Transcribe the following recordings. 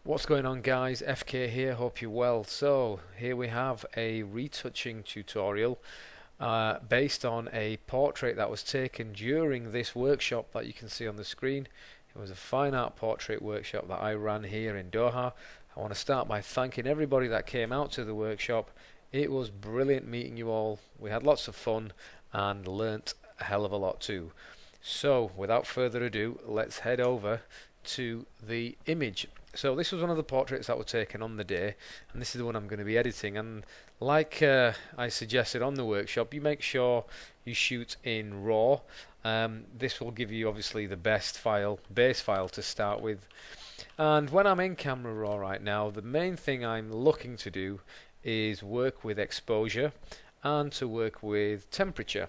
What's going on, guys? FK here, hope you're well. So here we have a retouching tutorial based on a portrait that was taken during this workshop that you can see on the screen. It was a fine art portrait workshop that I ran here in Doha. I want to start by thanking everybody that came out to the workshop. It was brilliant meeting you all. We had lots of fun and learnt a hell of a lot too. So without further ado, let's head over to the image. So this was one of the portraits that were taken on the day, and this is the one I'm going to be editing. And like I suggested on the workshop, you make sure you shoot in RAW. This will give you obviously the base file to start with. And when I'm in camera raw right now, the main thing I'm looking to do is work with exposure and to work with temperature.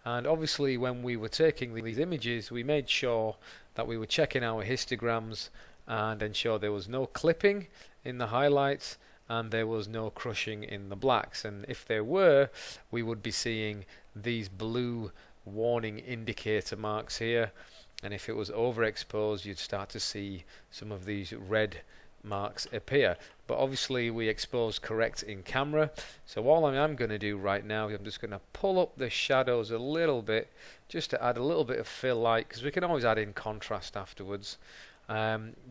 And obviously when we were taking these images, we made sure that we were checking our histograms and ensure there was no clipping in the highlights and there was no crushing in the blacks. And if there were, we would be seeing these blue warning indicator marks here, and if it was overexposed, you'd start to see some of these red marks appear. But obviously we exposed correct in camera, so all I am going to do right now is I'm just going to pull up the shadows a little bit just to add a little bit of fill light, because we can always add in contrast afterwards.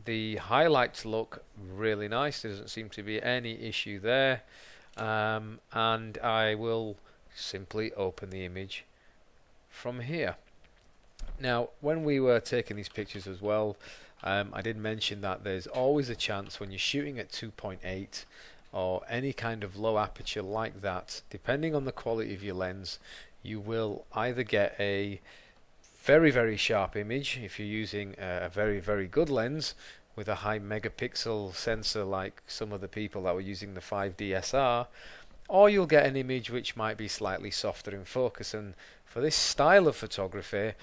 The highlights look really nice, there doesn't seem to be any issue there, and I will simply open the image from here. Now when we were taking these pictures as well, I did mention that there's always a chance when you're shooting at 2.8 or any kind of low aperture like that, depending on the quality of your lens, you will either get a very sharp image if you're using a very good lens with a high megapixel sensor like some of the people that were using the 5D or you'll get an image which might be slightly softer in focus. And for this style of photography,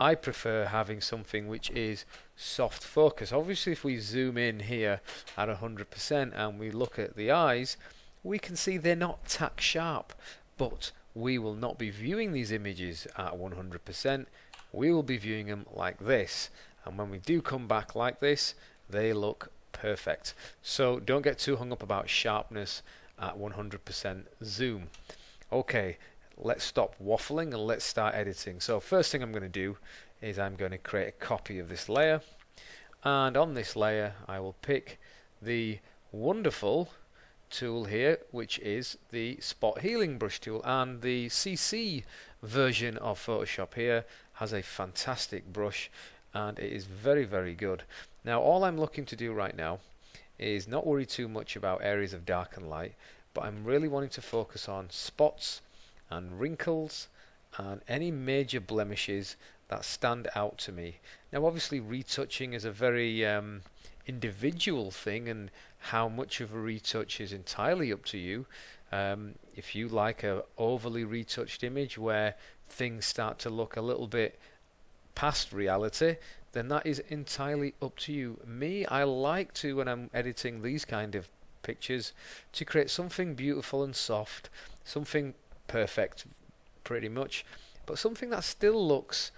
I prefer having something which is soft focus. Obviously if we zoom in here at 100% and we look at the eyes, we can see they're not tack sharp, but we will not be viewing these images at 100%. We will be viewing them like this, and when we do come back like this, they look perfect. So don't get too hung up about sharpness at 100% zoom. Okay, let's stop waffling and let's start editing. So first thing I'm going to do is I'm going to create a copy of this layer, and on this layer I will pick the wonderful tool here, which is the spot healing brush tool, and the CC version of Photoshop here has a fantastic brush and it is very good. Now all I'm looking to do right now is not worry too much about areas of dark and light, but I'm really wanting to focus on spots and wrinkles and any major blemishes that stand out to me. Now obviously retouching is a very individual thing, and how much of a retouch is entirely up to you. If you like a overly retouched image where things start to look a little bit past reality, then that is entirely up to you. Me, I like to, when I'm editing these kind of pictures, to create something beautiful and soft, something perfect pretty much, but something that still looks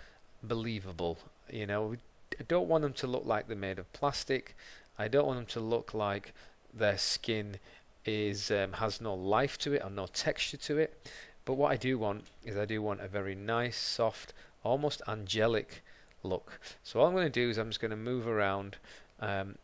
believable. You know, I don't want them to look like they're made of plastic. I don't want them to look like their skin is has no life to it or no texture to it. But what I do want is I do want a very nice, soft, almost angelic look. So all I'm going to do is I'm just going to move around, and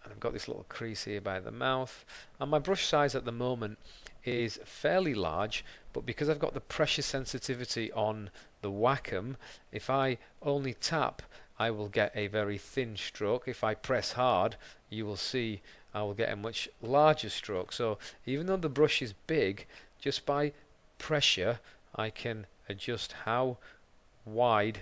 I've got this little crease here by the mouth, and my brush size at the moment is fairly large, but because I've got the pressure sensitivity on the Wacom, if I only tap, I will get a very thin stroke. If I press hard, you will see I will get a much larger stroke. So even though the brush is big, just by pressure I can adjust how wide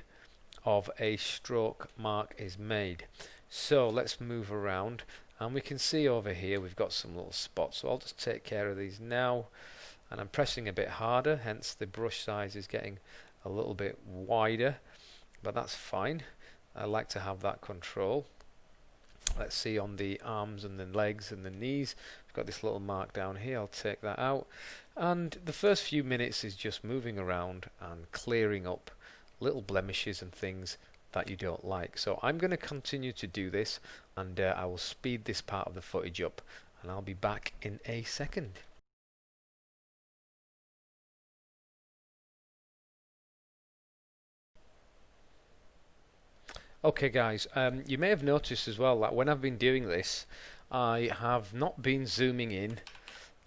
of a stroke mark is made. So let's move around, and we can see over here we've got some little spots, so I'll just take care of these now, and I'm pressing a bit harder, hence the brush size is getting a little bit wider, but that's fine. I like to have that control. Let's see on the arms and the legs and the knees, we've got this little mark down here. I'll take that out, and the first few minutes is just moving around and clearing up little blemishes and things that you don't like. So I'm going to continue to do this, and I will speed this part of the footage up, and I'll be back in a second. Okay guys, you may have noticed as well that when I've been doing this, I have not been zooming in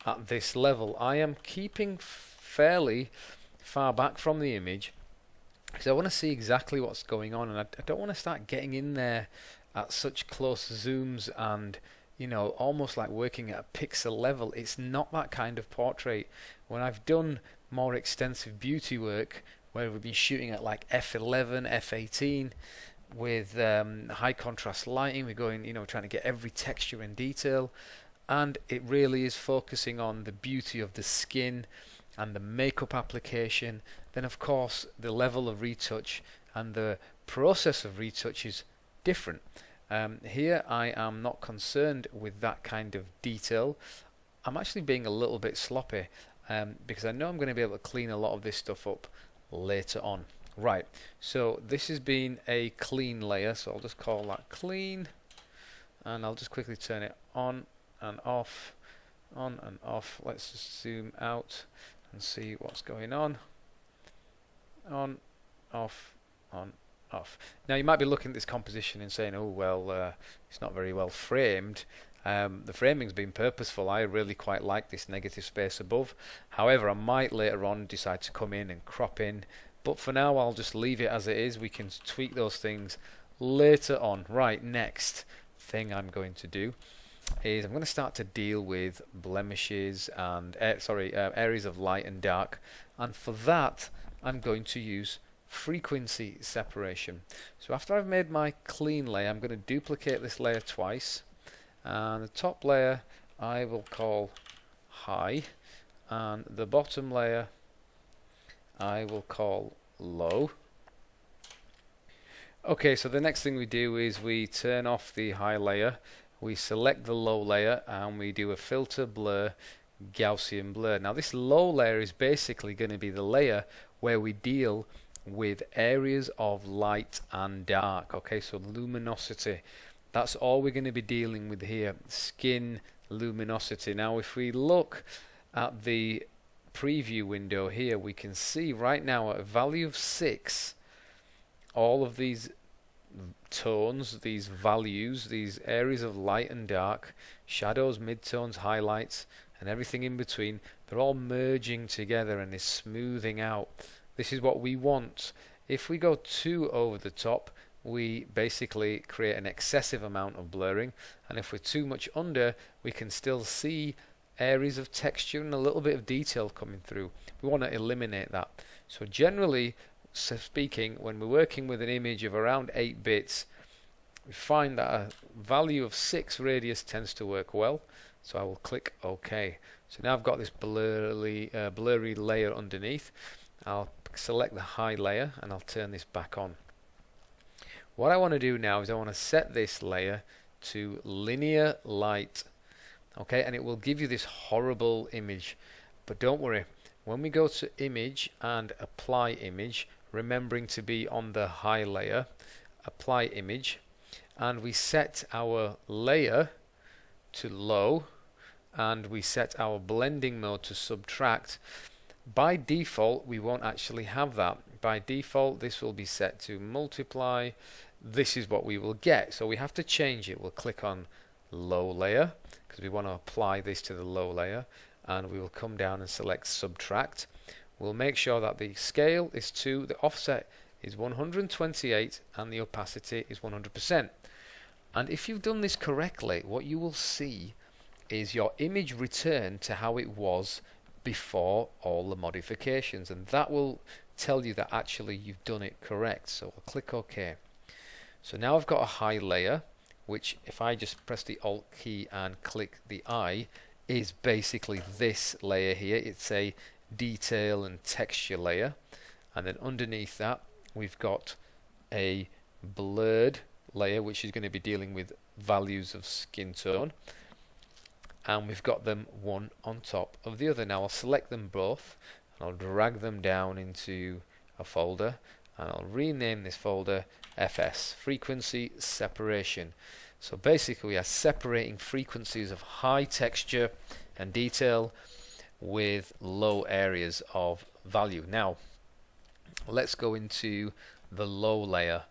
at this level. I am keeping fairly far back from the image because I want to see exactly what's going on, and I don't want to start getting in there at such close zooms and, you know, almost like working at a pixel level. It's not that kind of portrait. When I've done more extensive beauty work where we've been shooting at like f11, f18 with high contrast lighting, we're going, you know, trying to get every texture and detail, and it really is focusing on the beauty of the skin and the makeup application. Then of course the level of retouch and the process of retouch is different. Here I am not concerned with that kind of detail. I'm actually being a little bit sloppy because I know I'm going to be able to clean a lot of this stuff up later on. Right, so this has been a clean layer, so I'll just call that clean, and I'll just quickly turn it on and off, on and off. Let's just zoom out and see what's going on. On, off, on, off. Now you might be looking at this composition and saying, oh well, it's not very well framed. The framing's been purposeful. I really quite like this negative space above. However, I might later on decide to come in and crop in, but for now I'll just leave it as it is. We can tweak those things later on. Right, next thing I'm going to do is I'm going to start to deal with blemishes and areas of light and dark, and for that I'm going to use frequency separation. So after I've made my clean layer, I'm going to duplicate this layer twice, and the top layer I will call high, and the bottom layer I will call low. Okay, so the next thing we do is we turn off the high layer, we select the low layer, and we do a filter blur Gaussian blur. Now this low layer is basically going to be the layer where we deal with areas of light and dark. Okay, so luminosity, that's all we're going to be dealing with here. Skin luminosity. Now if we look at the preview window here, we can see right now at a value of 6 all of these tones, these values, these areas of light and dark, shadows, midtones, highlights, and everything in between, they're all merging together and is smoothing out. This is what we want. If we go too over the top, we basically create an excessive amount of blurring, and if we're too much under, we can still see areas of texture and a little bit of detail coming through. We want to eliminate that. So generally speaking, when we're working with an image of around 8 bits, we find that a value of 6 radius tends to work well. So I will click OK. So now I've got this blurry layer underneath. I'll select the high layer and I'll turn this back on. What I want to do now is I want to set this layer to linear light. Okay, and it will give you this horrible image, but don't worry, when we go to image and apply image, remembering to be on the high layer, apply image, and we set our layer to low, and we set our blending mode to subtract. By default we won't actually have that. By default this will be set to multiply. This is what we will get, so we have to change it. We'll click on low layer because we want to apply this to the low layer, and we will come down and select subtract. We'll make sure that the scale is 2, the offset is 128, and the opacity is 100%. And if you've done this correctly, what you will see is your image return to how it was before all the modifications, and that will tell you that actually you've done it correct. So I'll click OK. So now I've got a high layer, which if I just press the Alt key and click the I, is basically this layer here. It's a detail and texture layer, and then underneath that we've got a blurred layer which is going to be dealing with values of skin tone, and we've got them one on top of the other. Now I'll select them both and I'll drag them down into a folder, and I'll rename this folder FS, frequency separation. So basically we are separating frequencies of high texture and detail with low areas of value. Now let's go into the low layer,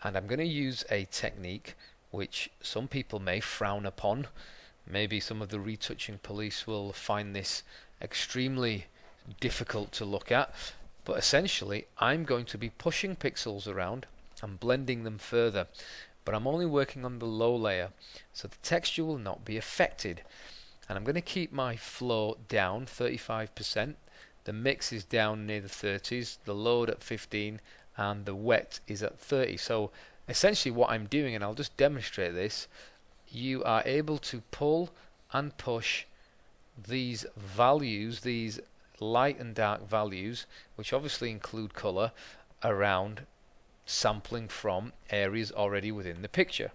and I'm going to use a technique which some people may frown upon. Maybe some of the retouching police will find this extremely difficult to look at, but essentially I'm going to be pushing pixels around and blending them further, but I'm only working on the low layer, so the texture will not be affected. And I'm going to keep my flow down 35%, the mix is down near the 30s, the load at 15, and the wet is at 30. So essentially what I'm doing, and I'll just demonstrate this, you are able to pull and push these values, these light and dark values, which obviously include color, around, sampling from areas already within the picture.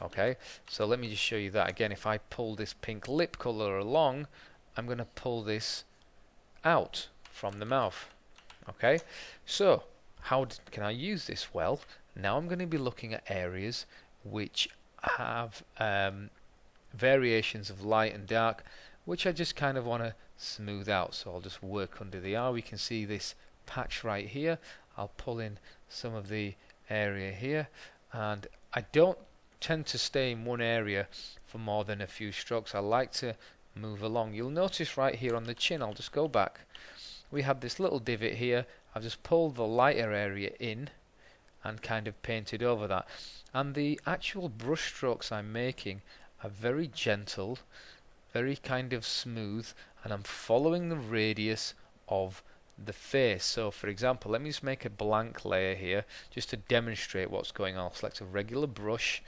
Okay, so let me just show you that again. If I pull this pink lip color along, I'm going to pull this out from the mouth. Okay, so how can I use this? Well, now I'm going to be looking at areas which have variations of light and dark, which I just kind of want to smooth out. So I'll just work under the R. We can see this patch right here. I'll pull in some of the area here, and I don't tend to stay in one area for more than a few strokes. I like to move along. You'll notice right here on the chin, I'll just go back, we have this little divot here. I've just pulled the lighter area in and kind of painted over that, and the actual brush strokes I'm making are very gentle, very kind of smooth, and I'm following the radius of the face. So for example, let me just make a blank layer here just to demonstrate what's going on. I'll select a regular brush,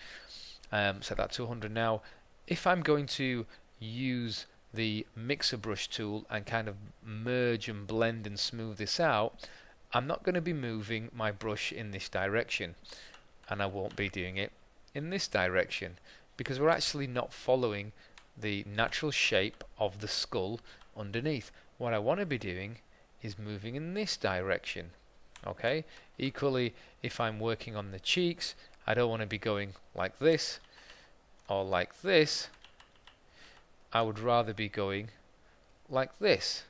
set that to 100. Now if I'm going to use the mixer brush tool and kind of merge and blend and smooth this out, I'm not going to be moving my brush in this direction, and I won't be doing it in this direction, because we're actually not following the natural shape of the skull underneath. What I want to be doing is moving in this direction. Okay, equally if I'm working on the cheeks, I don't want to be going like this or like this. I would rather be going like this.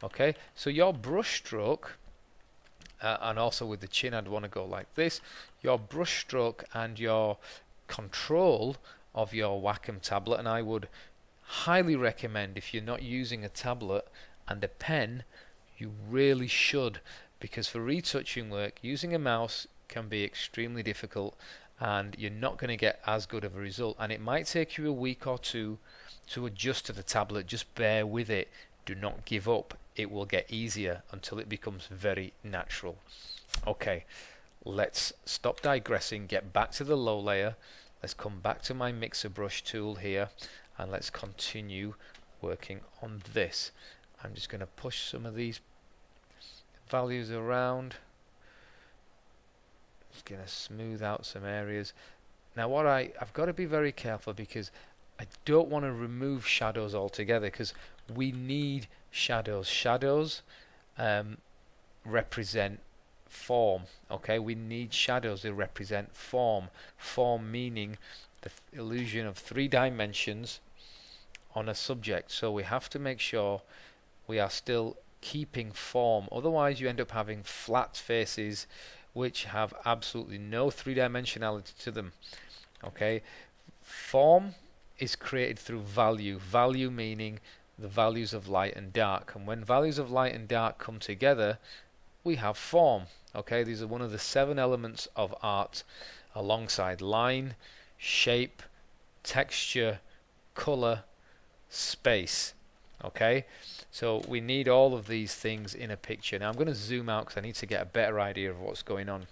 Okay, so your brush stroke, and also with the chin I'd want to go like this, your brush stroke and your control of your Wacom tablet, and I would highly recommend, if you're not using a tablet and a pen, you really should, because for retouching work using a mouse can be extremely difficult and you're not going to get as good of a result, and it might take you a week or two to adjust to the tablet. Just bear with it, do not give up, it will get easier until it becomes very natural. Okay, let's stop digressing, get back to the low layer, let's come back to my mixer brush tool here, and let's continue working on this. I'm just going to push some of these values around, just going to smooth out some areas. Now what I've got to be very careful, because I don't want to remove shadows altogether, because we need shadows. Shadows represent form. Okay, we need shadows, they represent form. Form meaning the illusion of 3 dimensions on a subject. So we have to make sure we are still keeping form, otherwise you end up having flat faces which have absolutely no 3-dimensionality to them. Okay, form is created through value. Value meaning the values of light and dark, and when values of light and dark come together we have form. Okay, these are one of the 7 elements of art, alongside line, shape, texture, color, space. Okay, so we need all of these things in a picture. Now I'm going to zoom out because I need to get a better idea of what's going on.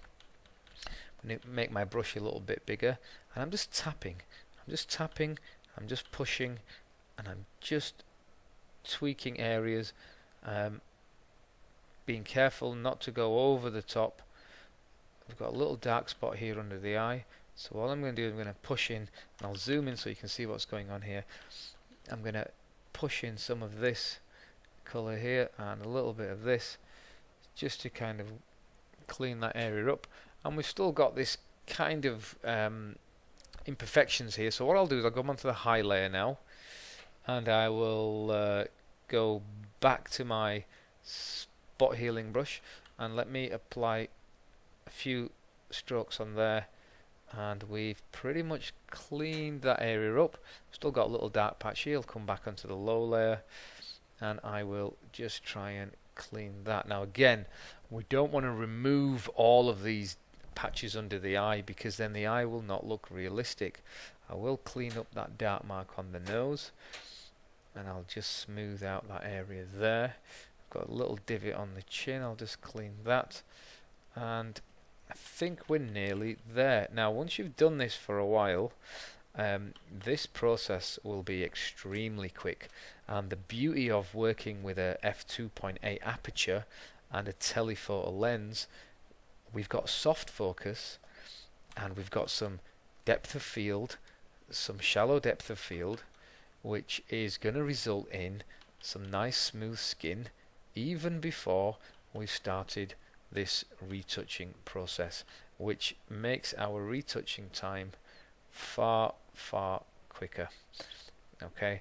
I'm going to make my brush a little bit bigger, and I'm just tapping, I'm just pushing, and I'm just tweaking areas, being careful not to go over the top. I've got a little dark spot here under the eye, so all I'm going to do is I'm going to push in, and I'll zoom in so you can see what's going on here. I'm going to push in some of this colour here and a little bit of this, just to kind of clean that area up, and we've still got this kind of imperfections here. So what I'll do is I'll go onto the high layer now, and I will go back to my spot healing brush, and let me apply a few strokes on there, and we've pretty much cleaned that area up. Still got a little dark patch here. I'll come back onto the low layer, and I will just try and clean that. Now again, we don't want to remove all of these patches under the eye, because then the eye will not look realistic. I will clean up that dark mark on the nose, and I'll just smooth out that area there. I've got a little divot on the chin. I'll just clean that, and I think we're nearly there. Now once you've done this for a while, this process will be extremely quick, and the beauty of working with a f2.8 aperture and a telephoto lens, we've got soft focus, and we've got some depth of field, some shallow depth of field, which is going to result in some nice smooth skin even before we've started this retouching process, which makes our retouching time far quicker. Okay,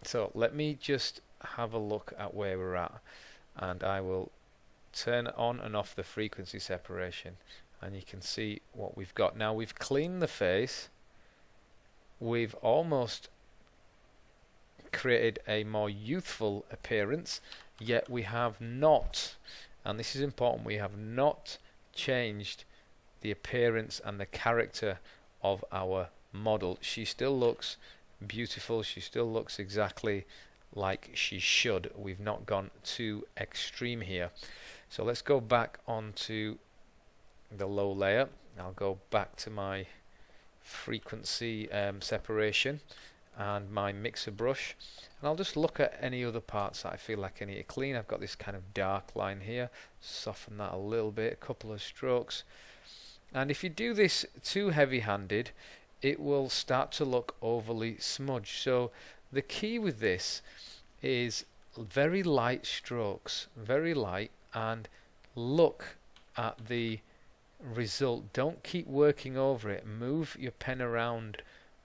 so let me just have a look at where we're at, and I will turn on and off the frequency separation, and you can see what we've got. Now we've cleaned the face, we've almost created a more youthful appearance, yet we have not, and this is important, we have not changed the appearance and the character of our model. She still looks beautiful, she still looks exactly like she should. We've not gone too extreme here. So let's go back onto the low layer. I'll go back to my frequency separation and my mixer brush, and I'll just look at any other parts that I feel like I need to clean. I've got this kind of dark line here, soften that a little bit, a couple of strokes. And if you do this too heavy-handed, it will start to look overly smudged. So the key with this is very light strokes, very light, and look at the result. Don't keep working over it. Move your pen around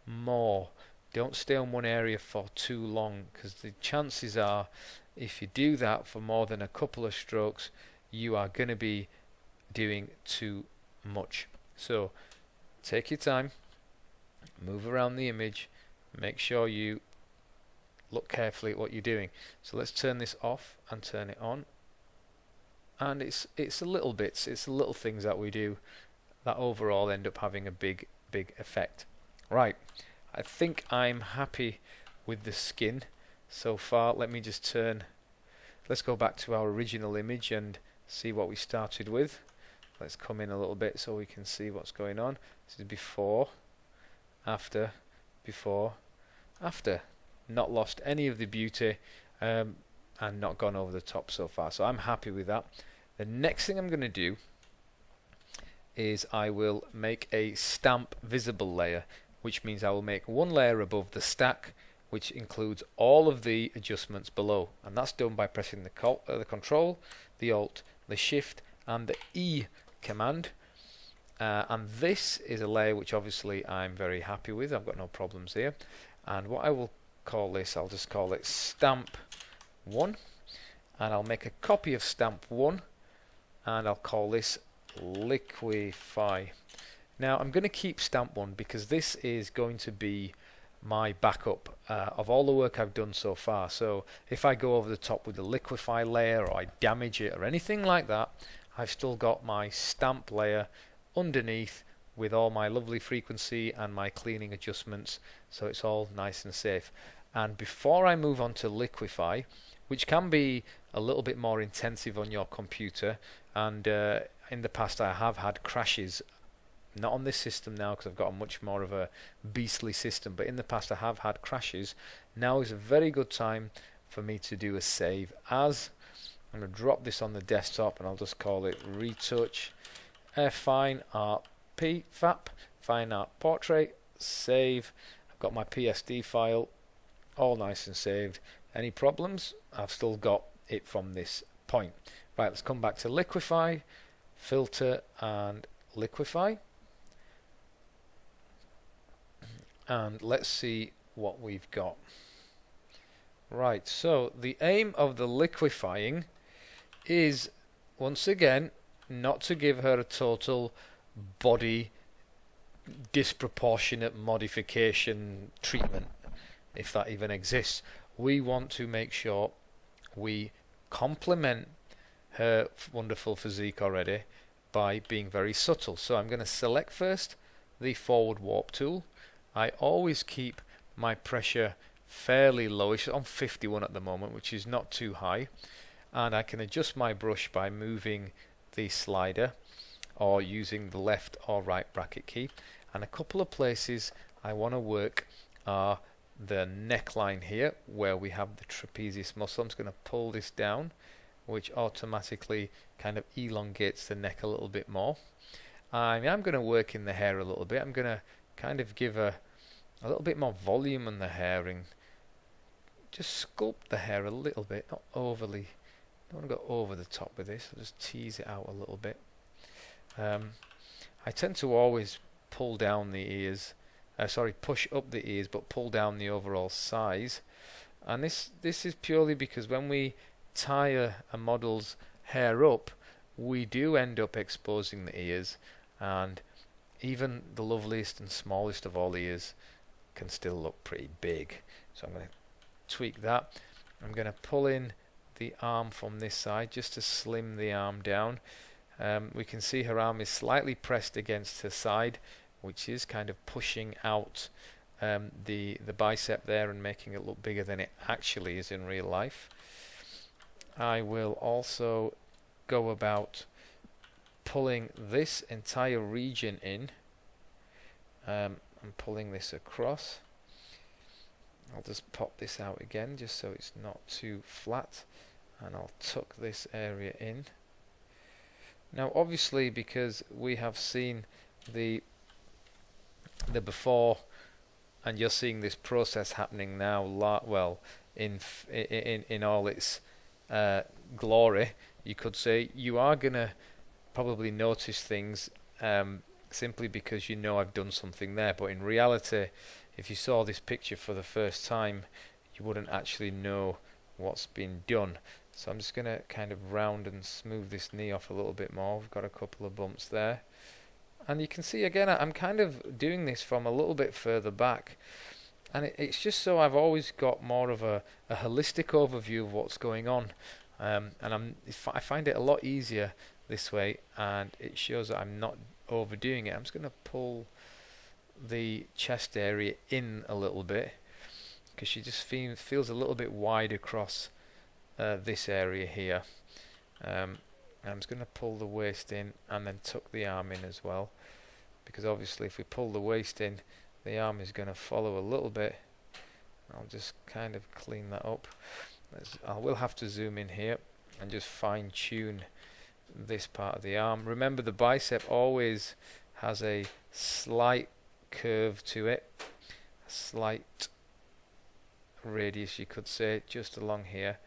more. Don't stay on one area for too long, because the chances are, if you do that for more than a couple of strokes, you are going to be doing too much. So take your time, move around the image, make sure you look carefully at what you're doing. So let's turn this off and turn it on, and it's a little bits, it's the little things that we do that overall end up having a big effect. Right, I think I'm happy with the skin so far. Let me just let's go back to our original image and see what we started with. Let's come in a little bit so we can see what's going on. This is before, after, before, after. Not lost any of the beauty and not gone over the top so far. So I'm happy with that. The next thing I'm going to do is I will make a stamp visible layer, which means I will make one layer above the stack, which includes all of the adjustments below, and that's done by pressing the Control, the Alt, the Shift, and the E command. And this is a layer which obviously I'm very happy with. I've got no problems here. And what I will call this, I'll just call it Stamp 1, and I'll make a copy of Stamp 1, and I'll call this Liquify. Now I'm going to keep Stamp 1 because this is going to be my backup of all the work I've done so far. So if I go over the top with the Liquify layer, or I damage it or anything like that, I've still got my stamp layer underneath with all my lovely frequency and my cleaning adjustments, so it's all nice and safe. And before I move on to Liquify, which can be a little bit more intensive on your computer, and in the past I have had crashes, not on this system now because I've got a much more of a beastly system, but in the past I have had crashes. Now is a very good time for me to do a save as. I'm going to drop this on the desktop, and I'll just call it Retouch Fine Art PFAP, Fine Art Portrait, save. I've got my PSD file all nice and saved. Any problems? I've still got it from this point. Right, let's come back to liquefy, filter and liquefy, and let's see what we've got. Right, so the aim of the liquefying is, once again, not to give her a total body disproportionate modification treatment, if that even exists. We want to make sure we complement her wonderful physique already by being very subtle. So I'm going to select first the forward warp tool. I always keep my pressure fairly low. It's on 51 at the moment, which is not too high, and I can adjust my brush by moving the slider or using the left or right bracket key. And a couple of places I want to work are the neckline here, where we have the trapezius muscle. I'm just going to pull this down, which automatically kind of elongates the neck a little bit more. I'm going to work in the hair a little bit. I'm going to kind of give a little bit more volume on the hair and just sculpt the hair a little bit, not overly. Don't want to go over the top with this. I'll just tease it out a little bit. I tend to always pull down the ears, push up the ears, but pull down the overall size. And this is purely because when we tie a model's hair up, we do end up exposing the ears, and even the loveliest and smallest of all ears can still look pretty big. So I'm going to tweak that. I'm going to pull in the arm from this side just to slim the arm down. We can see her arm is slightly pressed against her side, which is kind of pushing out the bicep there and making it look bigger than it actually is in real life. I will also go about pulling this entire region in and pulling this across. I'll just pop this out again just so it's not too flat, and I'll tuck this area in. Now obviously, because we have seen the before, and you're seeing this process happening now, well, in all its glory, you could say, you are gonna probably notice things simply because you know I've done something there. But in reality, if you saw this picture for the first time, you wouldn't actually know what's been done. So I'm just going to kind of round and smooth this knee off a little bit more. We've got a couple of bumps there. And you can see again, I'm kind of doing this from a little bit further back. And it's just so I've always got more of a holistic overview of what's going on. And I find it a lot easier this way, and it shows that I'm not overdoing it. I'm just going to pull the chest area in a little bit, because she just feels a little bit wide across this area here. I'm just going to pull the waist in and then tuck the arm in as well, because obviously if we pull the waist in, the arm is going to follow a little bit. I'll just kind of clean that up. I will have to zoom in here and just fine tune this part of the arm. Remember, the bicep always has a slight curve to it, a slight radius you could say, just along here.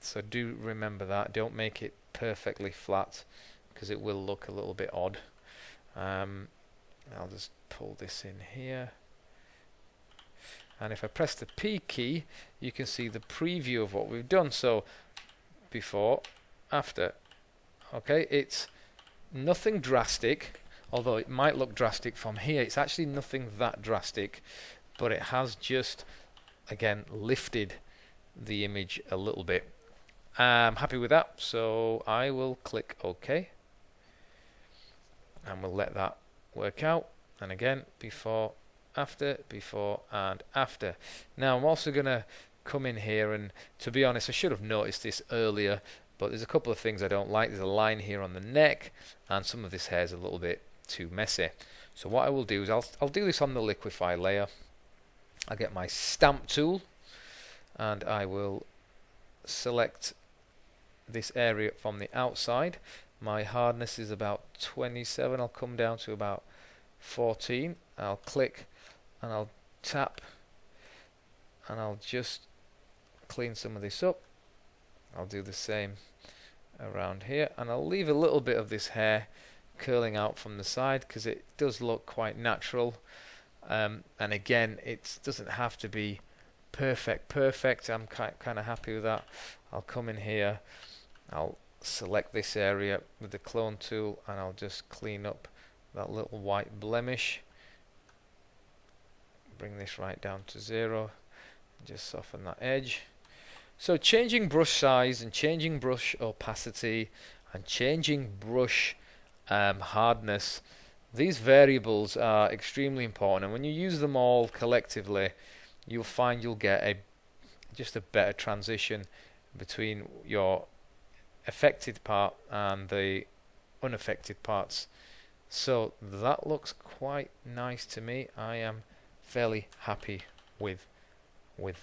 So do remember that. Don't make it perfectly flat, because it will look a little bit odd. I'll just pull this in here, and if I press the P key, you can see the preview of what we've done. So before, after. Okay, it's nothing drastic, although it might look drastic from here. It's actually nothing that drastic, but it has just, again, lifted the image a little bit. I'm happy with that, so I will click OK, and we'll let that work out. And again, before, and after. Now I'm also going to come in here, and to be honest, I should have noticed this earlier, but there's a couple of things I don't like. There's a line here on the neck, and some of this hair is a little bit too messy. So what I will do is I'll do this on the liquefy layer. I'll get my stamp tool, and I will select this area from the outside. My hardness is about 27. I'll come down to about 14. I'll click and I'll tap, and I'll just clean some of this up. I'll do the same around here, and I'll leave a little bit of this hair curling out from the side because it does look quite natural. And again, it doesn't have to be perfect. I'm kind of happy with that. I'll come in here, I'll select this area with the clone tool, and I'll just clean up that little white blemish. Bring this right down to 0, just soften that edge. So changing brush size and changing brush opacity and changing brush hardness, these variables are extremely important, and when you use them all collectively, you'll find you'll get just a better transition between your affected part and the unaffected parts. So that looks quite nice to me. I am fairly happy with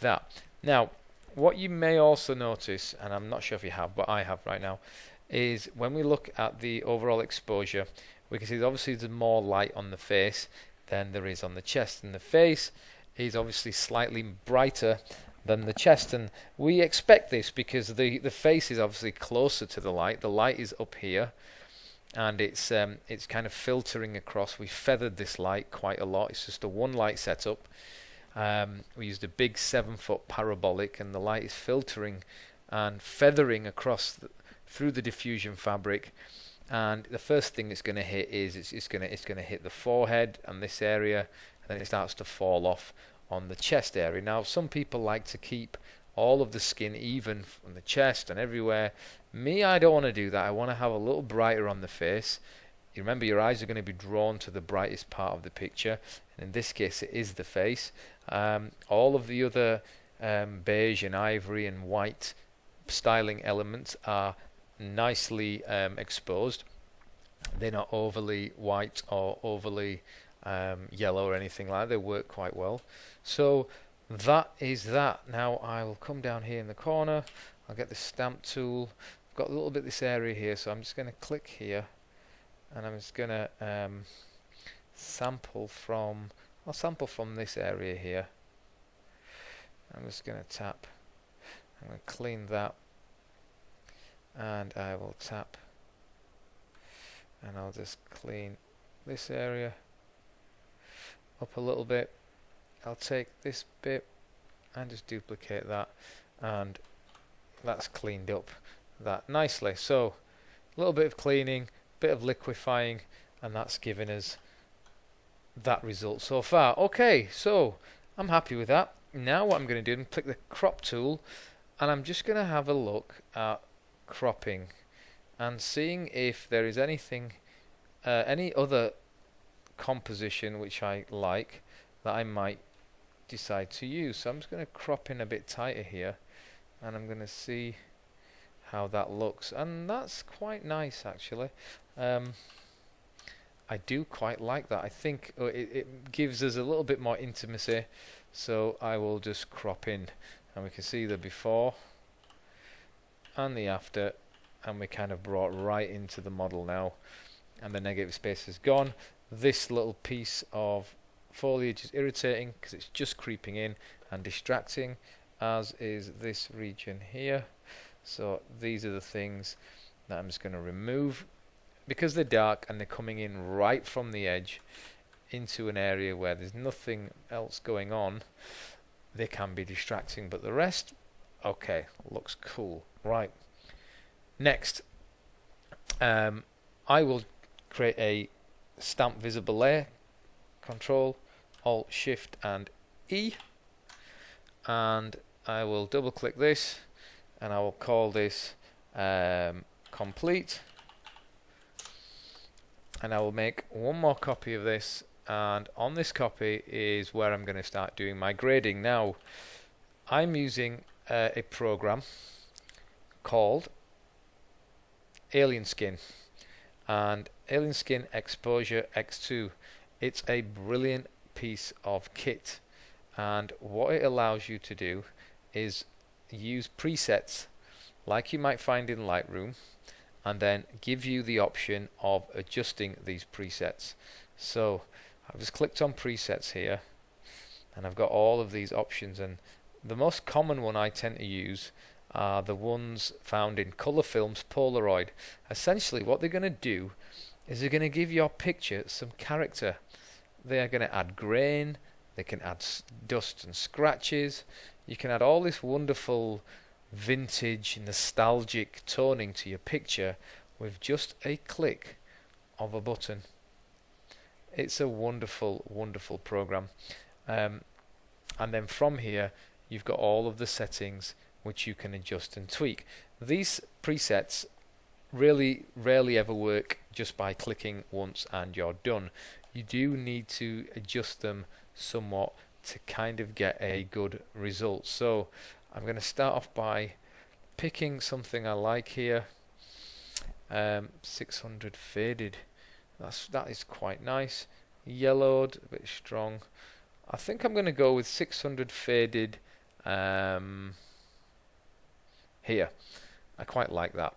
that. Now, what you may also notice, and I'm not sure if you have, but I have right now, is when we look at the overall exposure, we can see that obviously there's more light on the face than there is on the chest, and the face is obviously slightly brighter than the chest, and we expect this because the face is obviously closer to the light. The light is up here, and it's kind of filtering across. We feathered this light quite a lot. It's just a one light setup. We used a big 7-foot parabolic, and the light is filtering and feathering across through the diffusion fabric. And the first thing it's going to hit is it's going to hit the forehead and this area, and then it starts to fall off on the chest area. Now, some people like to keep all of the skin even from the chest and everywhere. Me, I don't want to do that. I want to have a little brighter on the face. You remember, your eyes are going to be drawn to the brightest part of the picture, and in this case it is the face. All of the other beige and ivory and white styling elements are nicely exposed. They're not overly white or overly yellow or anything like that. They work quite well. So that is that. Now I will come down here in the corner. I'll get the stamp tool. I've got a little bit of this area here, so I'm just going to click here, and I'm just going to sample from this area here. I'm just going to tap. I'm going to clean that, and I will tap, and I'll just clean this area up a little bit. I'll take this bit and just duplicate that, and that's cleaned up that nicely. So a little bit of cleaning, bit of liquefying, and that's given us that result so far. Okay, so I'm happy with that. Now what I'm going to do is click the crop tool, and I'm just going to have a look at cropping and seeing if there is anything, any other composition which I like that I might decide to use. So I'm just going to crop in a bit tighter here, and I'm going to see how that looks, and that's quite nice actually. I do quite like that. I think it gives us a little bit more intimacy, so I will just crop in, and we can see the before and the after, and we kind of brought right into the model now, and the negative space is gone. This little piece of foliage is irritating because it's just creeping in and distracting, as is this region here. So these are the things that I'm just going to remove because they're dark and they're coming in right from the edge into an area where there's nothing else going on. They can be distracting, but the rest, okay, looks cool. Right, next I will create a stamp visible layer. Control Alt Shift and E, and I will double click this, and I will call this complete, and I will make one more copy of this, and on this copy is where I'm going to start doing my grading. Now I'm using a program called Alien Skin, and Alien Skin Exposure X2. It's a brilliant piece of kit, and what it allows you to do is use presets like you might find in Lightroom, and then give you the option of adjusting these presets. So I've just clicked on presets here, and I've got all of these options, and the most common one I tend to use are the ones found in colour films Polaroid. Essentially what they're going to do is they're going to give your picture some character. They are going to add grain, they can add dust and scratches, you can add all this wonderful vintage nostalgic toning to your picture with just a click of a button. It's a wonderful, wonderful program. And then from here you've got all of the settings which you can adjust and tweak. These presets really rarely ever work just by clicking once and you're done. You do need to adjust them somewhat to kind of get a good result. So I'm going to start off by picking something I like here. 600 faded, that is quite nice. Yellowed, a bit strong. I think I'm going to go with 600 faded here. I quite like that.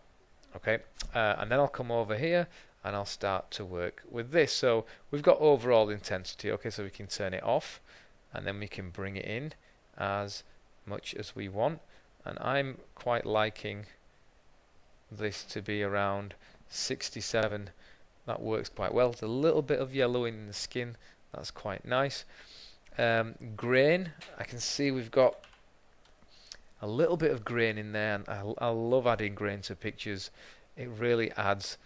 Okay, and then I'll come over here and I'll start to work with this. So we've got overall intensity. Okay, so we can turn it off and then we can bring it in as much as we want, and I'm quite liking this to be around 67. That works quite well. There's a little bit of yellowing in the skin, that's quite nice. Grain, I can see we've got a little bit of grain in there, and I love adding grain to pictures. It really adds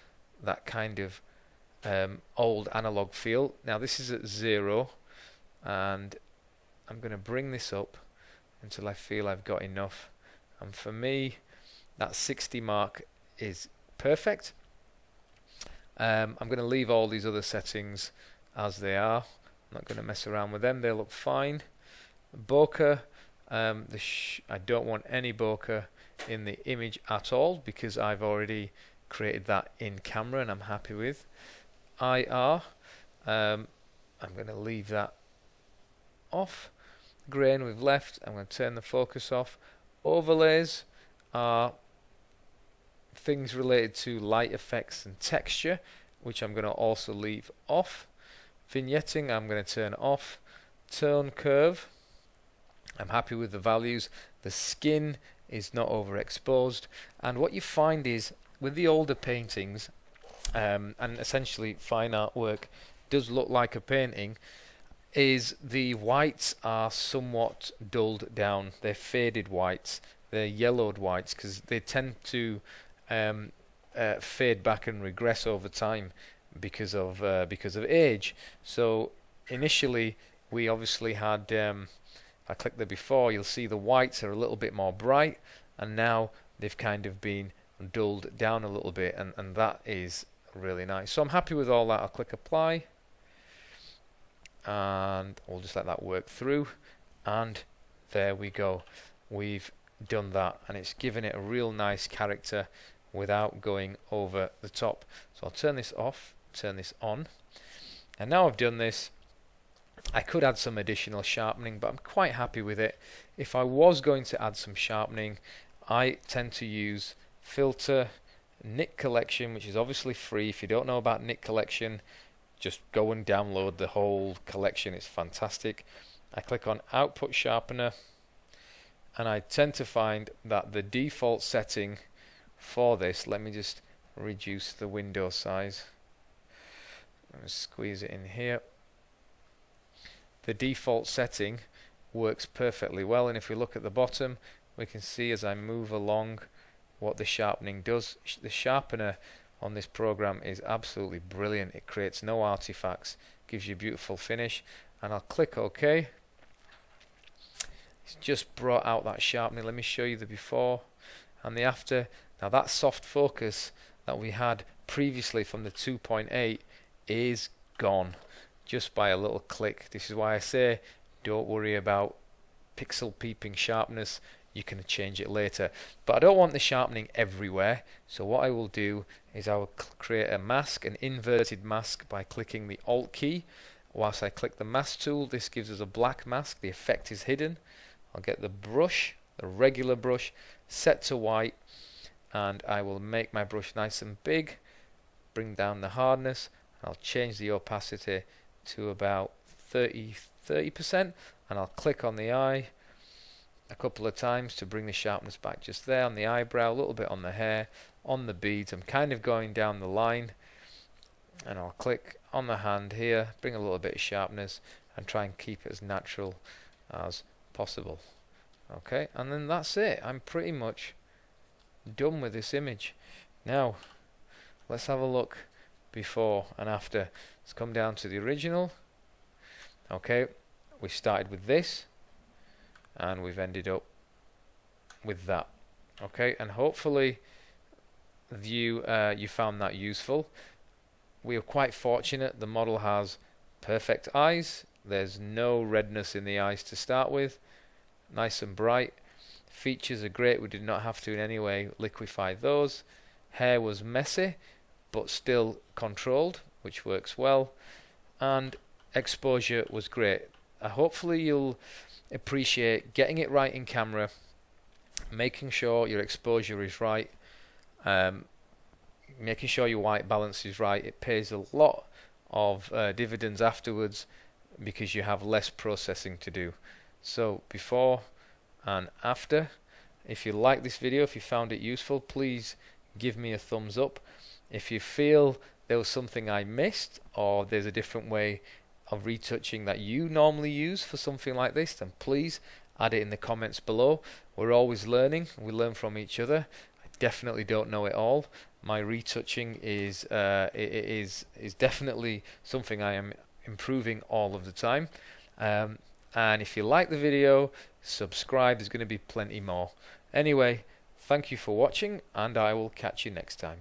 that kind of old analog feel. Now this is at 0 and I'm going to bring this up until I feel I've got enough, and for me that 60 mark is perfect. I'm going to leave all these other settings as they are. I'm not going to mess around with them, they look fine. Bokeh, I don't want any bokeh in the image at all because I've already created that in camera and I'm happy with. IR, I'm going to leave that off. Grain we've left, I'm going to turn the focus off. Overlays are things related to light effects and texture, which I'm going to also leave off. Vignetting I'm going to turn off. Tone curve, I'm happy with the values. The skin is not overexposed, and what you find is with the older paintings, and essentially fine artwork does look like a painting, is the whites are somewhat dulled down. They're faded whites, they're yellowed whites, because they tend to fade back and regress over time because of age. So initially we obviously had, if I click there before, you'll see the whites are a little bit more bright, and now they've kind of been dulled down a little bit, and that is really nice. So I'm happy with all that. I'll click apply and we'll just let that work through, and there we go, we've done that, and it's given it a real nice character without going over the top. So I'll turn this off, turn this on, and now I've done this, I could add some additional sharpening, but I'm quite happy with it. If I was going to add some sharpening, I tend to use Filter, Nik Collection, which is obviously free. If you don't know about Nik Collection, just go and download the whole collection, it's fantastic. I click on Output Sharpener, and I tend to find that the default setting for this, let me just reduce the window size, squeeze it in here. The default setting works perfectly well, and if we look at the bottom, we can see as I move along what the sharpening does. The sharpener on this program is absolutely brilliant. It creates no artifacts, gives you a beautiful finish, and I'll click OK. It's just brought out that sharpening. Let me show you the before and the after. Now that soft focus that we had previously from the 2.8 is gone just by a little click. This is why I say don't worry about pixel peeping sharpness, you can change it later. But I don't want the sharpening everywhere, so what I will do is I will create a mask, an inverted mask, by clicking the Alt key. Whilst I click the mask tool, this gives us a black mask, the effect is hidden. I'll get the brush, the regular brush, set to white, and I will make my brush nice and big, bring down the hardness, and I'll change the opacity to about 30%, and I'll click on the eye. a couple of times to bring the sharpness back, just there on the eyebrow, a little bit on the hair, on the beads. I'm kind of going down the line, and I'll click on the hand here, bring a little bit of sharpness, and try and keep it as natural as possible. Okay, and then that's it. I'm pretty much done with this image. Now let's have a look before and after. Let's come down to the original. Okay, we started with this and we've ended up with that. Okay, and hopefully you found that useful. We are quite fortunate. The model has perfect eyes. There's no redness in the eyes to start with. Nice and bright. Features are great. We did not have to in any way liquefy those. Hair was messy but still controlled, which works well. And exposure was great. Hopefully you'll appreciate getting it right in camera, making sure your exposure is right, making sure your white balance is right. It pays a lot of dividends afterwards because you have less processing to do. So before and after. If you like this video, if you found it useful, please give me a thumbs up. If you feel there was something I missed, or there's a different way of retouching that you normally use for something like this, then please add it in the comments below. We're always learning. We learn from each other. I definitely don't know it all. My retouching is definitely something I am improving all of the time. And if you like the video, subscribe. There's going to be plenty more. Anyway, thank you for watching, and I will catch you next time.